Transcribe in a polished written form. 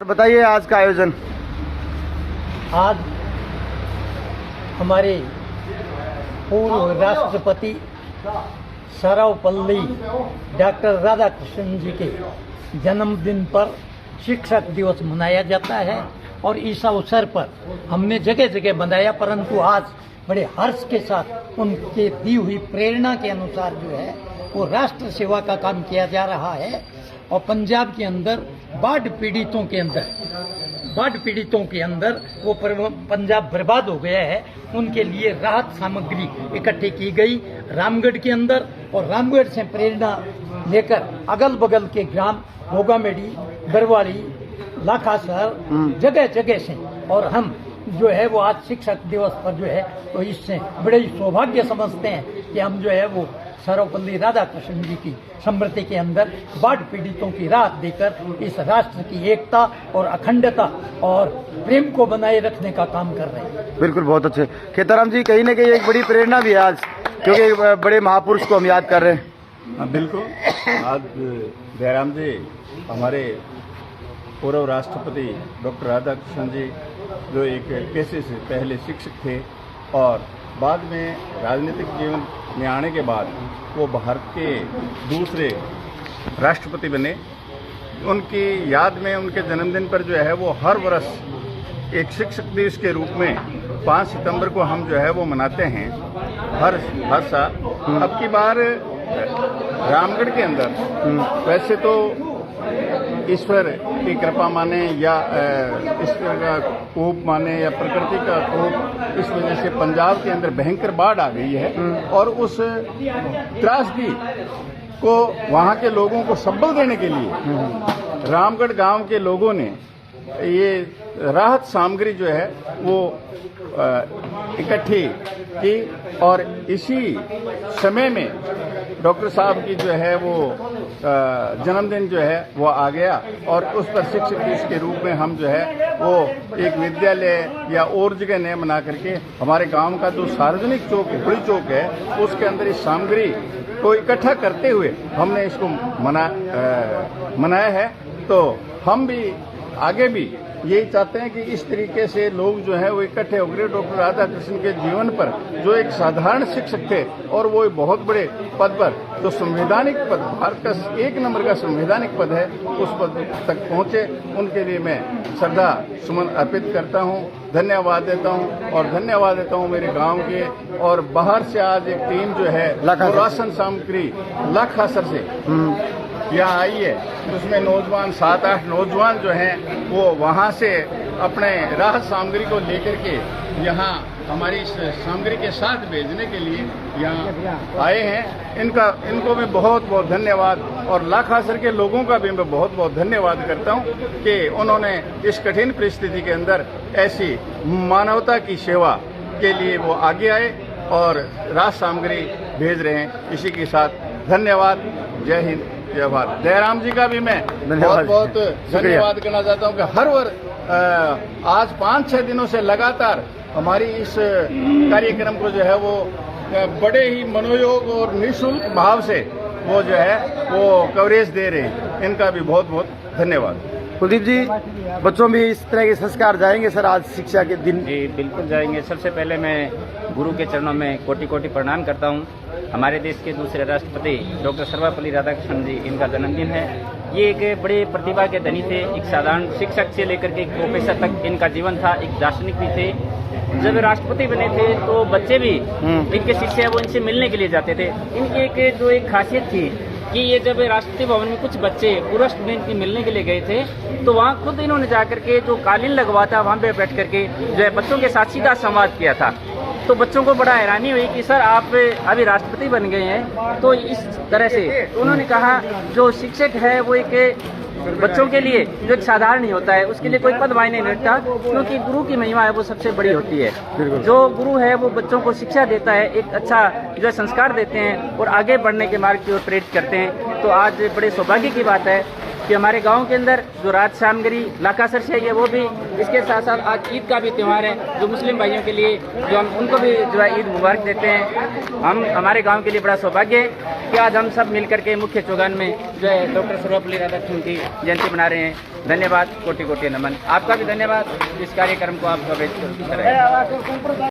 बताइए आज का आयोजन। आज हमारे पूर्व राष्ट्रपति सर्वपल्ली डॉक्टर राधाकृष्णन जी के जन्मदिन पर शिक्षक दिवस मनाया जाता है और इस अवसर पर हमने जगह जगह मनाया, परंतु आज बड़े हर्ष के साथ उनके दी हुई प्रेरणा के अनुसार जो है वो राष्ट्र सेवा का काम किया जा रहा है। और पंजाब के अंदर बाढ़ पीड़ितों के अंदर वो पंजाब बर्बाद हो गया है, उनके लिए राहत सामग्री इकट्ठी की गई रामगढ़ के अंदर। और रामगढ़ से प्रेरणा लेकर अगल बगल के ग्राम भोगामेड़ी, बरवाड़ी, लाखासर जगह जगह से, और हम जो है वो आज शिक्षक दिवस पर जो है तो इससे बड़े ही सौभाग्य समझते हैं कि हम जो है वो सर्वपल्ली राधाकृष्णन जी की स्मृति के अंदर बाढ़ पीड़ितों की राहत देकर इस राष्ट्र की एकता और अखंडता और प्रेम को बनाए रखने का काम कर रहे हैं। बिल्कुल, बहुत अच्छे। खेताराम जी, कहीं ना कहीं एक बड़ी प्रेरणा भी है आज, क्योंकि बड़े महापुरुष को हम याद कर रहे हैं। हाँ बिल्कुल, आज जयराम जी हमारे पूर्व राष्ट्रपति डॉक्टर राधाकृष्णन जी जो एक पेशे से पहले शिक्षक थे और बाद में राजनीतिक जीवन में आने के बाद वो भारत के दूसरे राष्ट्रपति बने। उनकी याद में उनके जन्मदिन पर जो है वो हर वर्ष एक शिक्षक दिवस के रूप में 5 सितंबर को हम जो है वो मनाते हैं हर साल। अब की बार रामगढ़ के अंदर वैसे तो ईश्वर की कृपा माने या ईश्वर का कोप माने या प्रकृति का कोप, इस वजह से पंजाब के अंदर भयंकर बाढ़ आ गई है और उस त्रासदी को वहाँ के लोगों को संबल देने के लिए रामगढ़ गांव के लोगों ने ये राहत सामग्री जो है वो इकट्ठी की और इसी समय में डॉक्टर साहब की जो है वो जन्मदिन जो है वो आ गया और उस पर शिक्षक दिवस के रूप में हम जो है वो एक विद्यालय या और जगह न मना करके हमारे गांव का जो सार्वजनिक चौक है, बड़ी चौक है, उसके अंदर इस सामग्री को इकट्ठा करते हुए हमने इसको मनाया है। तो हम भी आगे भी यही चाहते हैं कि इस तरीके से लोग जो है वो इकट्ठे होकर डॉक्टर राधाकृष्णन के जीवन पर, जो एक साधारण शिक्षक थे और वो एक बहुत बड़े पद पर, जो संवैधानिक पद, भारत का 1 नंबर का संवैधानिक पद है, उस पद तक पहुंचे। उनके लिए मैं श्रद्धा सुमन अर्पित करता हूं, धन्यवाद देता हूं और धन्यवाद देता हूं मेरे गांव के। और बाहर से आज एक टीम जो है राशन सामग्री लाखासर से यहाँ आई है, उसमें नौजवान 7-8 नौजवान जो हैं वो वहाँ से अपने राहत सामग्री को लेकर के यहाँ हमारी इस सामग्री के साथ भेजने के लिए यहाँ आए हैं। इनको मैं बहुत बहुत धन्यवाद और लाखासर के लोगों का भी मैं बहुत बहुत धन्यवाद करता हूँ कि उन्होंने इस कठिन परिस्थिति के अंदर ऐसी मानवता की सेवा के लिए वो आगे आए और राहत सामग्री भेज रहे हैं। इसी के साथ धन्यवाद। जय हिंद, जय भारत। जयराम जी का भी मैं बहुत बहुत धन्यवाद करना चाहता हूँ कि हर वर्ष आज 5-6 दिनों से लगातार हमारी इस कार्यक्रम को जो है वो बड़े ही मनोयोग और निःशुल्क भाव से वो जो है वो कवरेज दे रहे हैं। इनका भी बहुत बहुत धन्यवाद। कुलदीप जी, बच्चों में इस तरह के संस्कार जाएंगे सर आज शिक्षा के दिन? जी बिल्कुल जाएंगे। सबसे पहले मैं गुरु के चरणों में कोटि कोटि प्रणाम करता हूँ। हमारे देश के दूसरे राष्ट्रपति डॉक्टर सर्वपल्ली राधाकृष्णन जी, इनका जन्मदिन है। ये एक बड़े प्रतिभा के धनी थे। एक साधारण शिक्षक से लेकर के एक प्रोफेसर तक इनका जीवन था। एक दार्शनिक भी थे। जब राष्ट्रपति बने थे तो बच्चे भी इनके शिष्य वो इनसे मिलने के लिए जाते थे। इनकी एक खासियत थी कि ये जब राष्ट्रपति भवन में कुछ बच्चे पूर्व स्टूडेंट की मिलने के लिए गए थे तो वहाँ खुद इन्होंने जाकर के जो कालीन लगवा था वहाँ पे बैठ करके जो है बच्चों के साथ सीधा संवाद किया था। तो बच्चों को बड़ा हैरानी हुई कि सर आप अभी राष्ट्रपति बन गए हैं तो इस तरह से। तो उन्होंने कहा जो शिक्षक है वो एक बच्चों के लिए जो एक साधारण ही होता है, उसके लिए कोई पद मायने नहीं रखता, क्योंकि गुरु की महिमा है वो सबसे बड़ी होती है। जो गुरु है वो बच्चों को शिक्षा देता है, एक अच्छा जो है संस्कार देते हैं और आगे बढ़ने के मार्ग की ओर प्रेरित करते हैं। तो आज बड़े सौभाग्य की बात है कि हमारे गांव के अंदर जो राहत सामग्री लाखासर से है वो भी, इसके साथ साथ आज ईद का भी त्यौहार है जो मुस्लिम भाइयों के लिए, जो हम उनको भी जो है ईद मुबारक देते हैं। हम हमारे गांव के लिए बड़ा सौभाग्य है कि आज हम सब मिलकर के मुख्य चौगान में जो है डॉक्टर सर्वपल्ली राधाकृष्णन की जयंती मना रहे हैं। धन्यवाद, कोटि कोटि नमन। आपका भी धन्यवाद इस कार्यक्रम को आप कवरेज कर रहे हैं।